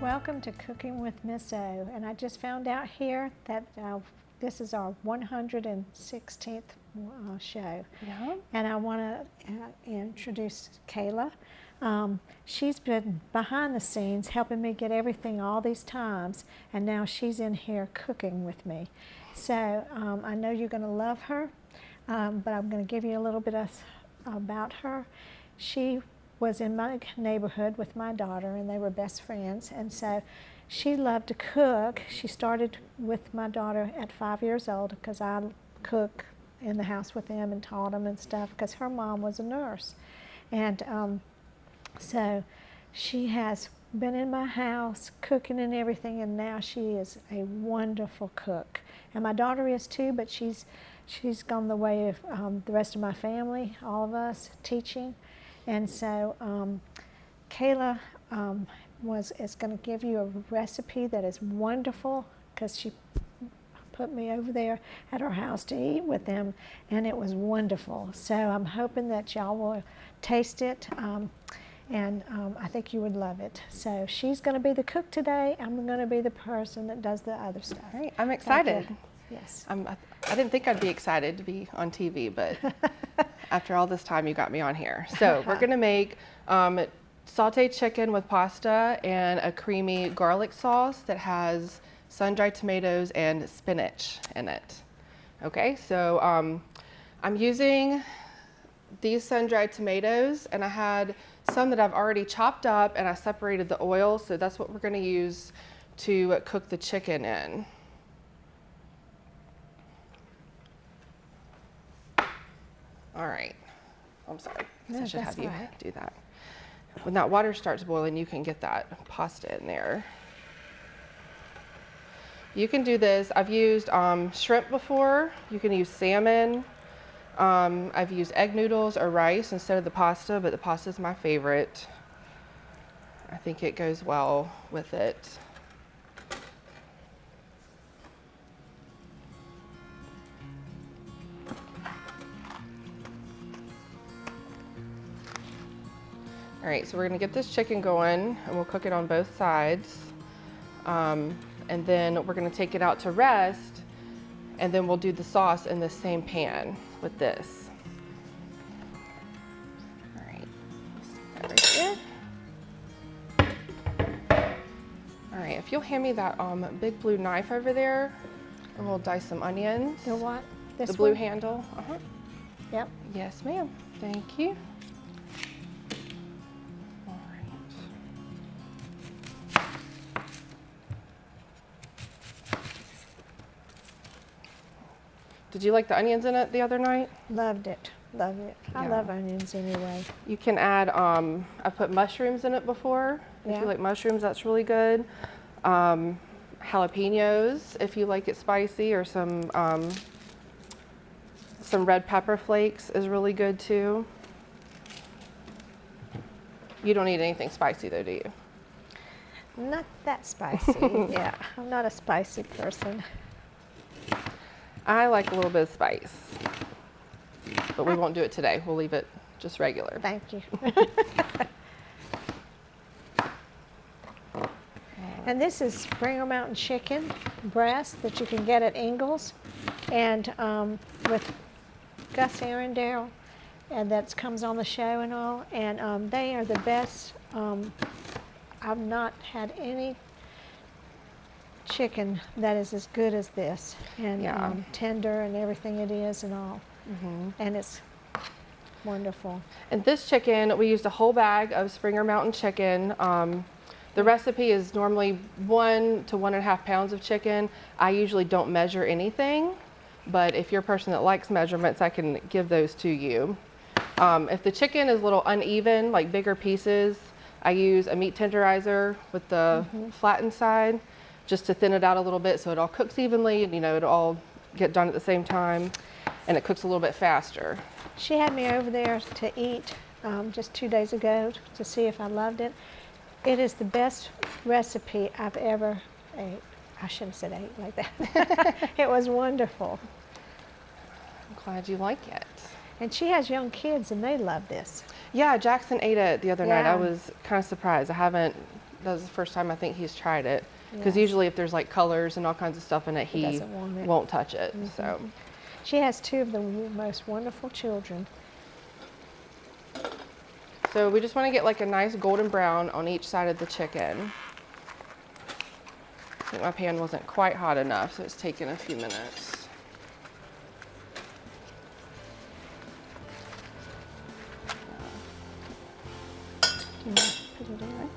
Welcome to Cooking with Miss O, and I just found out here that this is our 116th show. Yeah. And I want to introduce Kayla. She's been behind the scenes helping me get everything all these times, and now she's in here cooking with me. So I know you're going to love her, but I'm going to give you a little bit about her. She was in my neighborhood with my daughter, and they were best friends, and so she loved to cook. She started with my daughter at 5 years old because I cook in the house with them and taught them and stuff because her mom was a nurse. And so she has been in my house cooking and everything, and now she is a wonderful cook. And my daughter is too, but she's gone the way of the rest of my family, all of us, teaching. And so Kayla is going to give you a recipe that is wonderful because she put me over there at her house to eat with them, and it was wonderful. So I'm hoping that y'all will taste it, and I think you would love it. So she's going to be the cook today. I'm going to be the person that does the other stuff. All right, I'm excited. Yes. I didn't think I'd be excited to be on TV, but after all this time, you got me on here. So we're gonna make sauteed chicken with pasta and a creamy garlic sauce that has sun-dried tomatoes and spinach in it. Okay, so I'm using these sun-dried tomatoes, and I had some that I've already chopped up and I separated the oil, so that's what we're gonna use to cook the chicken in. All right. I'm sorry. I should have you do that. When that water starts boiling, you can get that pasta in there. You can do this. I've used shrimp before. You can use salmon. I've used egg noodles or rice instead of the pasta, but the pasta is my favorite. I think it goes well with it. All right, so we're gonna get this chicken going, and we'll cook it on both sides. And then we're gonna take it out to rest, and then we'll do the sauce in the same pan with this. All right, that right there. All right, if you'll hand me that big blue knife over there, and we'll dice some onions. The what? This the blue one? handle. Yep. Yes, ma'am. Thank you. Did you like the onions in it the other night? Loved it. Loved it. I love onions anyway. You can add, I've put mushrooms in it before. If you like mushrooms, that's really good. Jalapenos, if you like it spicy, or some red pepper flakes is really good too. You don't need anything spicy though, do you? Not that spicy. Yeah, I'm not a spicy person. I like a little bit of spice, but we won't do it today. We'll leave it just regular. Thank you. And this is Springer Mountain chicken breast that you can get at Ingles, and with Gus Arundel, and that comes on the show and all, and they are the best. I've not had any chicken that is as good as this, and tender and everything it is and all. And it's wonderful. And this chicken, we used a whole bag of Springer Mountain chicken. The recipe is normally 1 to 1.5 pounds of chicken. I usually don't measure anything, but if you're a person that likes measurements, I can give those to you. If the chicken is a little uneven, like bigger pieces, I use a meat tenderizer with the flattened side, just to thin it out a little bit so it all cooks evenly, and it'll all get done at the same time, and it cooks a little bit faster. She had me over there to eat just 2 days ago to see if I loved it. It is the best recipe I've ever ate. I shouldn't have said ate like that. It was wonderful. I'm glad you like it. And she has young kids and they love this. Yeah, Jackson ate it the other night. I Yeah. was kind of surprised. That was the first time I think he's tried it. Because Yes. usually if there's like colors and all kinds of stuff in it, He he doesn't want it. won't touch it. So, She has two of the most wonderful children. so we just want to get like a nice golden brown on each side of the chicken. I think my pan wasn't quite hot enough, so it's taking a few minutes. Do you want to put it in?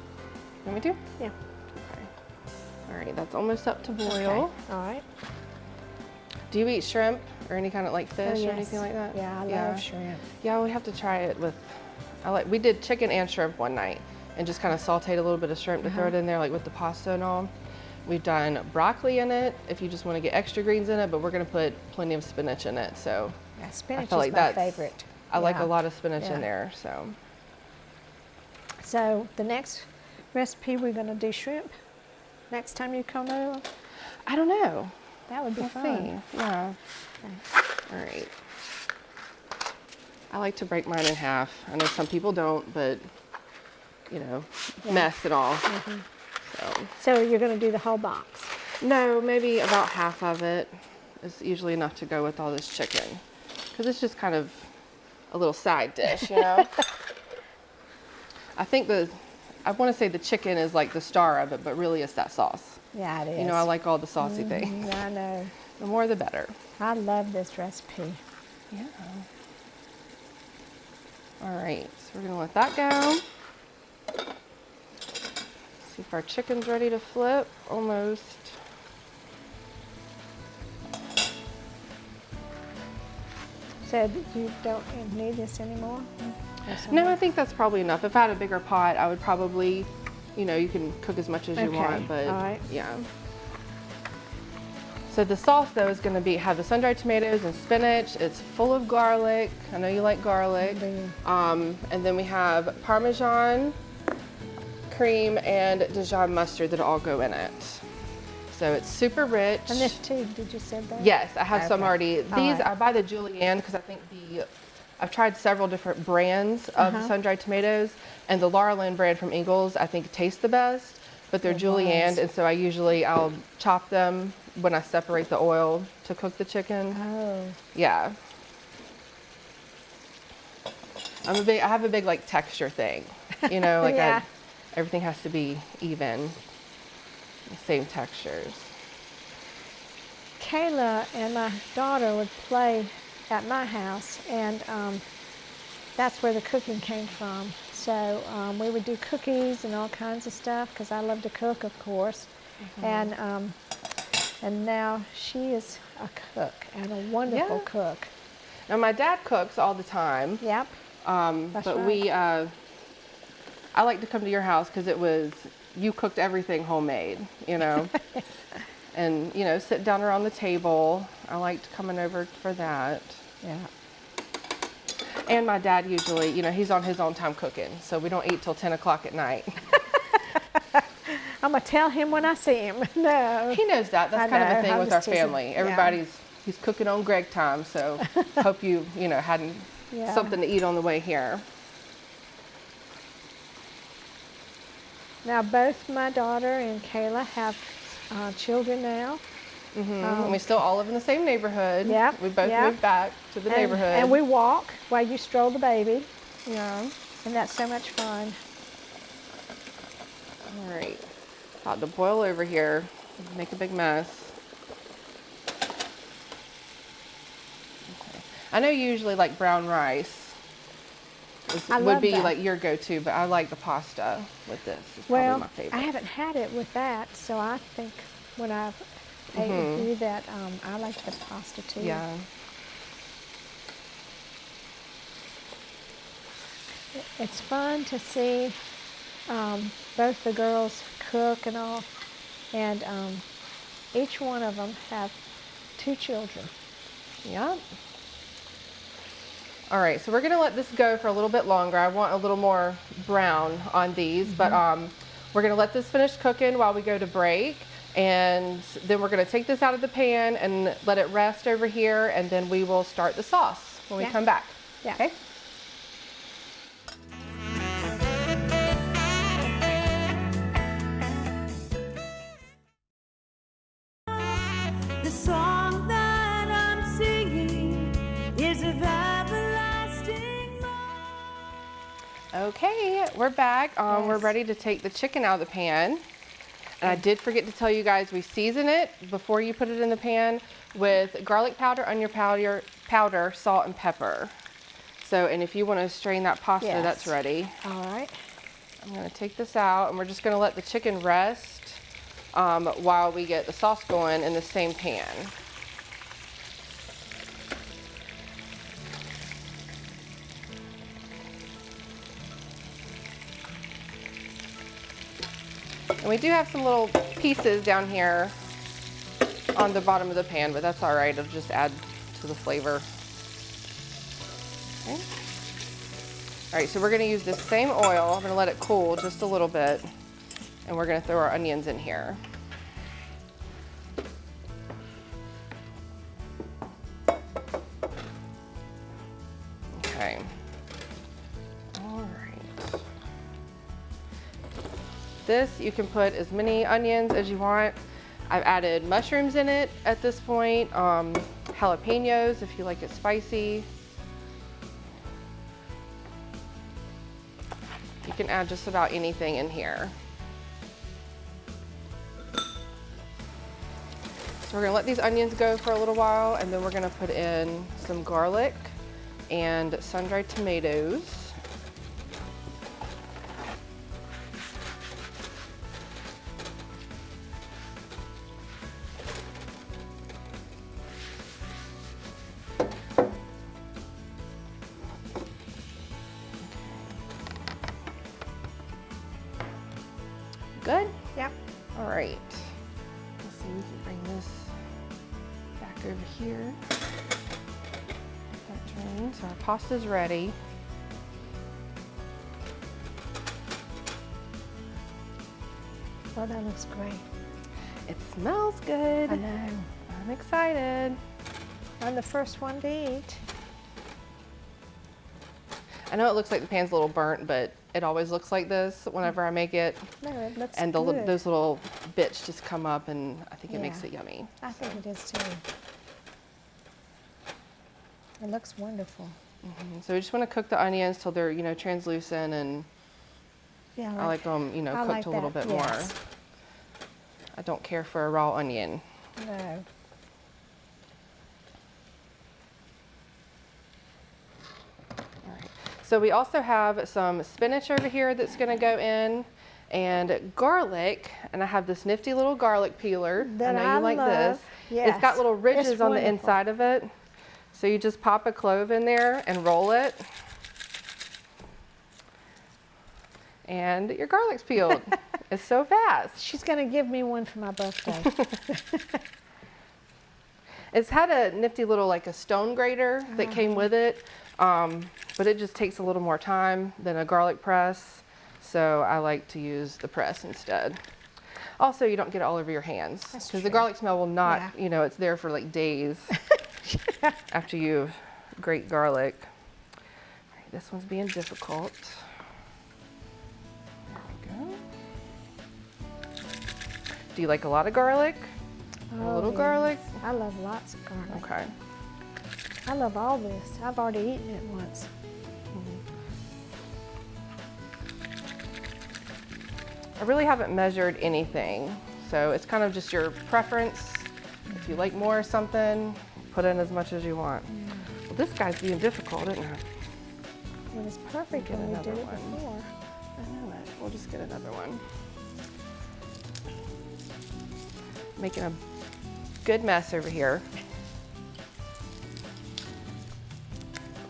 Want me to? Yeah. Okay. All right, that's almost up to boil. Okay. All right. Do you eat shrimp or any kind of like fish Oh, or anything yes. like that? Yeah, I love shrimp. Yeah, we have to try it with. We did chicken and shrimp one night, and just kind of sauteed a little bit of shrimp to throw it in there, like with the pasta and all. We've done broccoli in it if you just want to get extra greens in it, but we're going to put plenty of spinach in it. So Yeah, spinach feel is like my that's- favorite. I like a Yeah. lot of spinach Yeah. in there. So So the next recipe we're going to do shrimp. Next time you come over, I don't know. that would be We'll fun. see. Yeah. All right. I like to break mine in half. I know some people don't, but you know, Yeah. mess and all. So. So you're going to do the whole box. No, maybe about half of it is usually enough to go with all this chicken. Because it's just kind of a little side dish, you know? I think I want to say the chicken is like the star of it, but really it's that sauce. Yeah, it is. You know, I like all the saucy things. I know. The more the better. I love this recipe. Yeah. All right, so we're going to let that go. See if our chicken's ready to flip. Almost. So you don't need this anymore? Or something? No, I think that's probably enough. If I had a bigger pot, I would probably, you know, you can cook as much as you Okay, want, but all right. yeah. So the sauce though is going to have the sun-dried tomatoes and spinach. It's full of garlic. I know you like garlic. do. And then we have Parmesan, cream, and Dijon mustard that all go in it. So it's super rich. And this too, did you say that? Yes, I have some Okay. already. All These, right. I buy the Julienne because I think I've tried several different brands of the sun-dried tomatoes, and the Laura Lynn brand from Ingles I think tastes the best, but they're It Julienne, does. and so I'll chop them when I separate the oil to cook the chicken. Oh, Yeah. I have a big like texture thing, you know, like Yeah. everything has to be even, the same textures. Kayla and my daughter would play at my house, and that's where the cooking came from. So we would do cookies and all kinds of stuff because I love to cook, of course. And now she is a cook and a wonderful Yeah. cook. Now my dad cooks all the time. Yep. That's But right. I like to come to your house because you cooked everything homemade, you know, and, you know, sit down around the table. I liked coming over for that. Yeah. And my dad usually, you know, he's on his own time cooking, so we don't eat till 10 o'clock at night. I'm gonna tell him when I see him. No. He knows that. That's I kind of know, a thing I'm with our just teasing. family. Yeah. He's cooking on Greg time, so hope you know, had Yeah. something to eat on the way here. Now both my daughter and Kayla have children now. And we still all live in the same neighborhood. Yep, We both yep. moved back to the neighborhood. And we walk while you stroll the baby, Yeah. and that's so much fun. All right. About to boil over here. Make a big mess. Okay. I know you usually like brown rice. I would love be that. like your go-to, but I like the pasta with this. It's Well, probably my favorite. I haven't had it with that, so I think when I've ate with you that I like the pasta too. Yeah. It's fun to see both the girls cook and all, and each one of them have 2 children. Yeah. All right, so we're gonna let this go for a little bit longer. I want a little more brown on these, but We're gonna let this finish cooking while we go to break, and then we're gonna take this out of the pan and let it rest over here, and then we will start the sauce when we come back. Yeah. Okay? The song that I'm singing is of everlasting love. Okay, we're back. We're ready to take the chicken out of the pan. And I did forget to tell you guys, we season it before you put it in the pan with garlic powder, onion powder, salt, and pepper. So, and if you want to strain that pasta, that's ready. All right. I'm going to take this out, and we're just going to let the chicken rest while we get the sauce going in the same pan. And we do have some little pieces down here on the bottom of the pan, but that's all right. It'll just add to the flavor. Okay. All right, so we're gonna use this same oil. I'm gonna let it cool just a little bit, and we're gonna throw our onions in here. Okay. All right. This, you can put as many onions as you want. I've added mushrooms in it at this point, jalapenos if you like it spicy. You can add just about anything in here. So we're gonna let these onions go for a little while, and then we're gonna put in some garlic and sun-dried tomatoes. Good? Yep. All right. Let's see, we can bring this back over here. Let that drain. So our pasta's ready. Well, that looks great. It smells good. I know. I'm excited. I'm the first one to eat. I know it looks like the pan's a little burnt, but it always looks like this whenever I make it. No, it looks And good. those little bits just come up, and I think it makes Yeah. it yummy. I think it is too. It looks wonderful. So we just want to cook the onions till they're, translucent, and Yeah, I like them, I cooked like a little that, bit more. yes. I don't care for a raw onion. No. So we also have some spinach over here that's gonna go in, and garlic, and I have this nifty little garlic peeler. That I know I you like this. love. Yes. It's got little ridges It's on the wonderful. inside of it. So you just pop a clove in there and roll it. And your garlic's peeled. It's so fast. She's going to give me one for my birthday. It's had a nifty little, like a stone grater that came with it, but it just takes a little more time than a garlic press, so I like to use the press instead. Also, you don't get it all over your hands, That's because the true. garlic smell will not, Yeah. it's there for like days after you grate garlic. All right, this one's being difficult. There we go. Do you like a lot of garlic? A little yes. garlic? I love lots of garlic. Okay. I love all this. I've already eaten it once. I really haven't measured anything, so it's kind of just your preference. If you like more or something, put in as much as you want. Well, this guy's being difficult, isn't it? It was perfect Get when we another did it one. before. I know it. We'll just get another one. Making a good mess over here.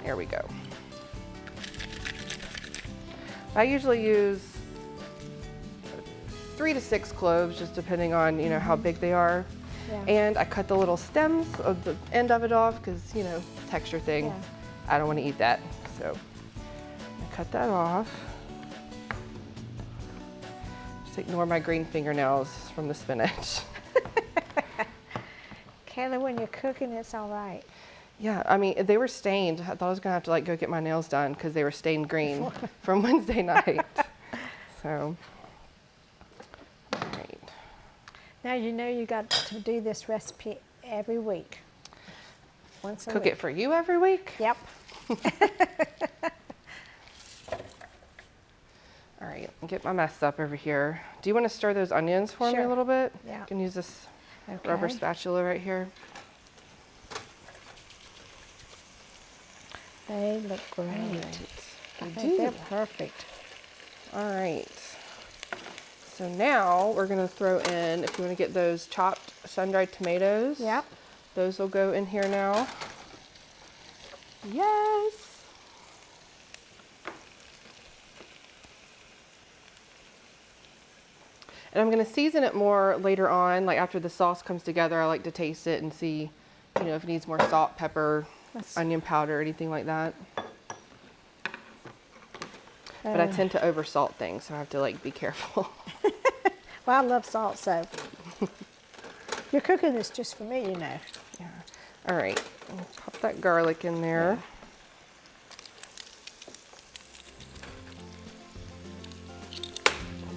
There we go. I usually use 3 to 6 cloves, just depending on, how big they are. Yeah. And I cut the little stems of the end of it off because, texture thing. Yeah. I don't want to eat that. So I cut that off. Just ignore my green fingernails from the spinach. Kayla, when you're cooking, it's all right. Yeah, I mean, they were stained. I thought I was gonna have to like go get my nails done because they were stained green from Wednesday night. So, all right. Now you know you got to do this recipe every week. Once a Cook week. it for you every week? Yep. All right, I'll get my mess up over here. Do you want to stir those onions for me Sure. a little bit? Yeah. You can use this Okay. rubber spatula right here. They look great. I They think do. they're perfect. All right. So now we're gonna throw in, if you wanna get those chopped sun-dried tomatoes. Yep. Those will go in here now. Yes. And I'm gonna season it more later on, like after the sauce comes together. I like to taste it and see, you know, if it needs more salt, pepper, That's- onion powder, anything like that. But I tend to oversalt things, so I have to like be careful. Well, I love salt, so your cooking is just for me, you know. Yeah. All right, I'll pop that garlic in there.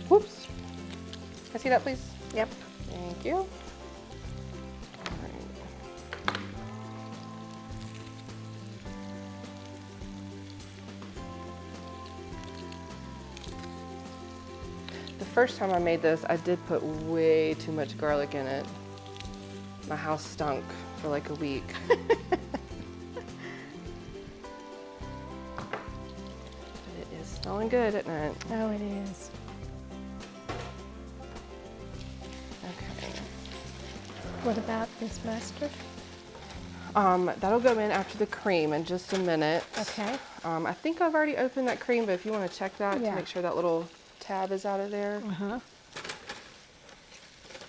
Whoops. Can I see that, please? Yep. Thank you. All right. The first time I made this, I did put way too much garlic in it. My house stunk for like a week. But it is smelling good, isn't it? Oh, it is. Okay. What about this mustard? That'll go in after the cream in just a minute. Okay. I think I've already opened that cream, but if you want to check that Yeah. to make sure that little tab is out of there. Uh-huh.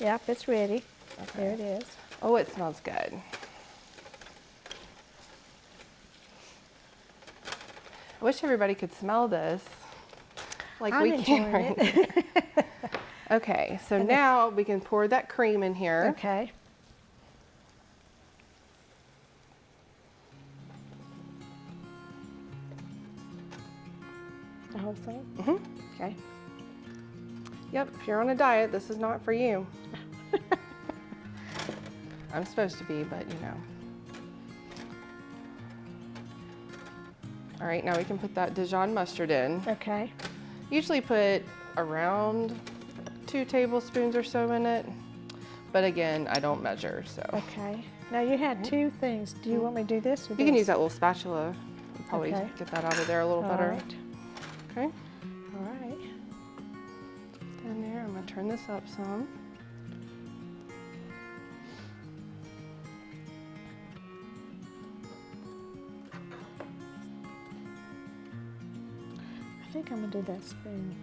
Yep, it's ready. There it is. Oh, it smells good. I wish everybody could smell this like I'm we can enjoying right it. now. Okay, so now we can pour that cream in here. Okay. The whole thing? Mhm. Okay. Yep, if you're on a diet, this is not for you. I'm supposed to be, but you know. All right, now we can put that Dijon mustard in. Okay. Usually put around 2 tablespoons or so in it, but again, I don't measure, so. Okay. Now you had two things. Do you want me to do this or You can this? use that little spatula. You'll probably Okay. get that out of there a little All better. right. Okay, All right. in there, I'm gonna turn this up some. I think I'm gonna do that spoon.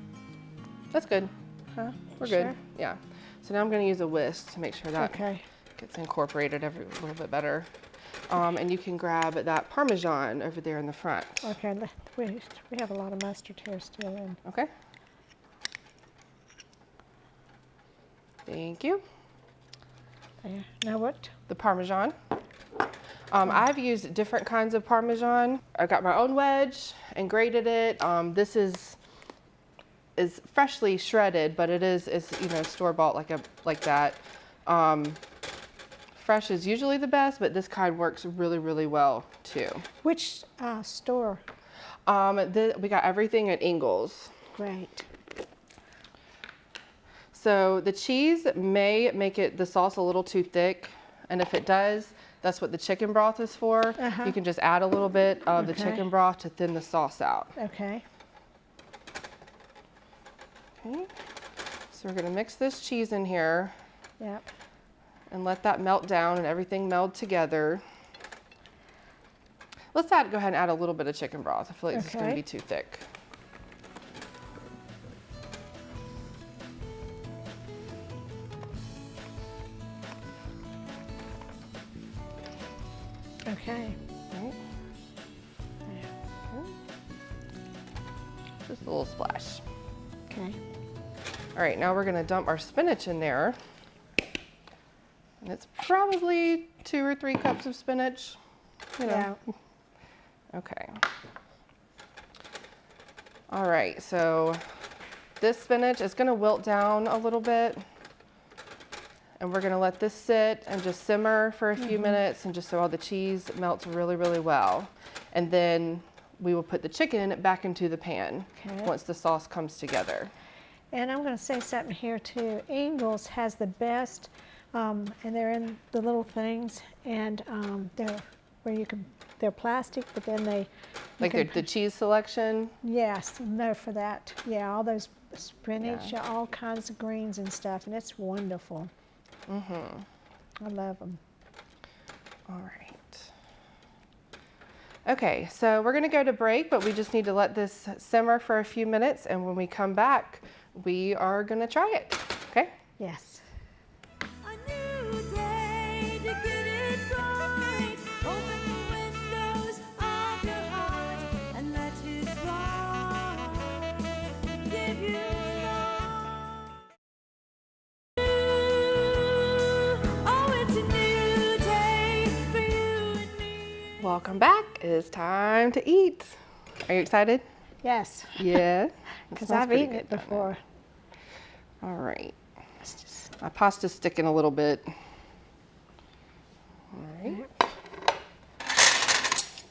That's good. Huh? We're Sure? good. Yeah. So now I'm gonna use a whisk to make sure that Okay. gets incorporated a little bit better. And you can grab that Parmesan over there in the front. Okay. We have a lot of mustard here still in. Okay. Thank you. There. Now what? The Parmesan. I've used different kinds of Parmesan. I got my own wedge and grated it. This is freshly shredded, but it's you know, store-bought like that. Fresh is usually the best, but this kind works really, really well too. Which store? We got everything at Ingles. Great. So the cheese may make the sauce a little too thick, and if it does, that's what the chicken broth is for. Uh-huh. You can just add a little bit of the Okay. chicken broth to thin the sauce out. Okay. Okay. So we're gonna mix this cheese in here Yep. and let that melt down and everything meld together. Let's go ahead and add a little bit of chicken broth. I feel like this is gonna Okay. be too thick. Okay. Right. Just a little splash. Okay. All right, now we're gonna dump our spinach in there. And it's probably 2 or 3 cups of spinach. You know. Yeah. Okay. All right, so this spinach is gonna wilt down a little bit. And we're gonna let this sit and just simmer for a few minutes, and just so all the cheese melts really, really well. And then we will put the chicken back into the pan once the sauce comes together. And I'm going to say something here too. Ingles has the best, and they're in the little things, and they're where you can. They're plastic, but then they Like the cheese selection. yes, no for that. Yeah, all those spinach, all kinds of greens and stuff, and it's wonderful. I love them. All right. Okay, so we're gonna go to break, but we just need to let this simmer for a few minutes, and when we come back, we are gonna try it, okay? Yes. A new day to get it right. Open the windows of your heart and let His light give you life. Oh, it's a new day for you and me. Welcome back. It's time to eat. Are you excited? Yes, Yeah. because I've eaten it before. All right. It's just, My pasta's sticking a little bit. All right.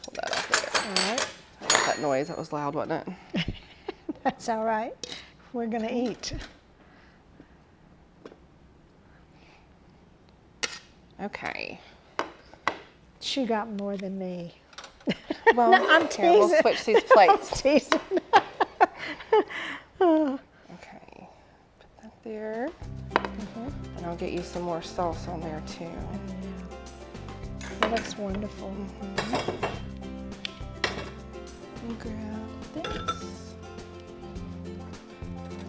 Pull that off there. all right. I got that noise. That was loud, wasn't it? That's all right. We're going to eat. Okay. She got more than me. Well, No, I'm here, we'll teasing. switch these plates. Teasing. Okay. Put that there. And I'll get you some more sauce on there too. It looks wonderful. And grab this.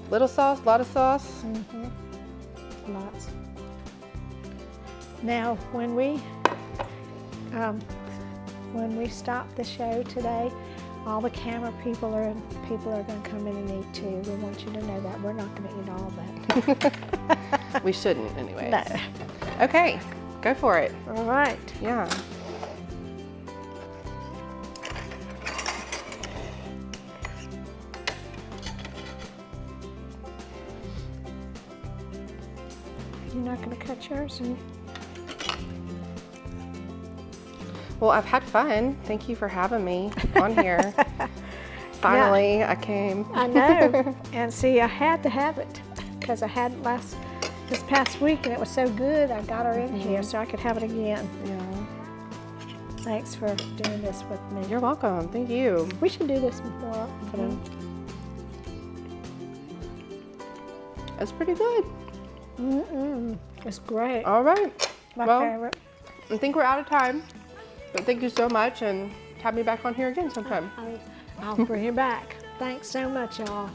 Little sauce, a lot of sauce. Lots. Now, when we stop the show today, all the camera people are going to come in and eat too. We want you to know that we're not going to eat all that. We shouldn't, anyways. No. Okay, go for it. All right. Yeah. You're not going to cut yours? Well, I've had fun. Thank you for having me on here. Finally, I came. I know. And see, I had to have it because I had it this past week, and it was so good. I got her in here so I could have it again. Yeah. Thanks for doing this with me. You're welcome. Thank you. We should do this more often. That's pretty good. It's great. All right. My well, favorite. I think we're out of time. But thank you so much, and have me back on here again sometime. I'll bring you back. Thanks so much, y'all.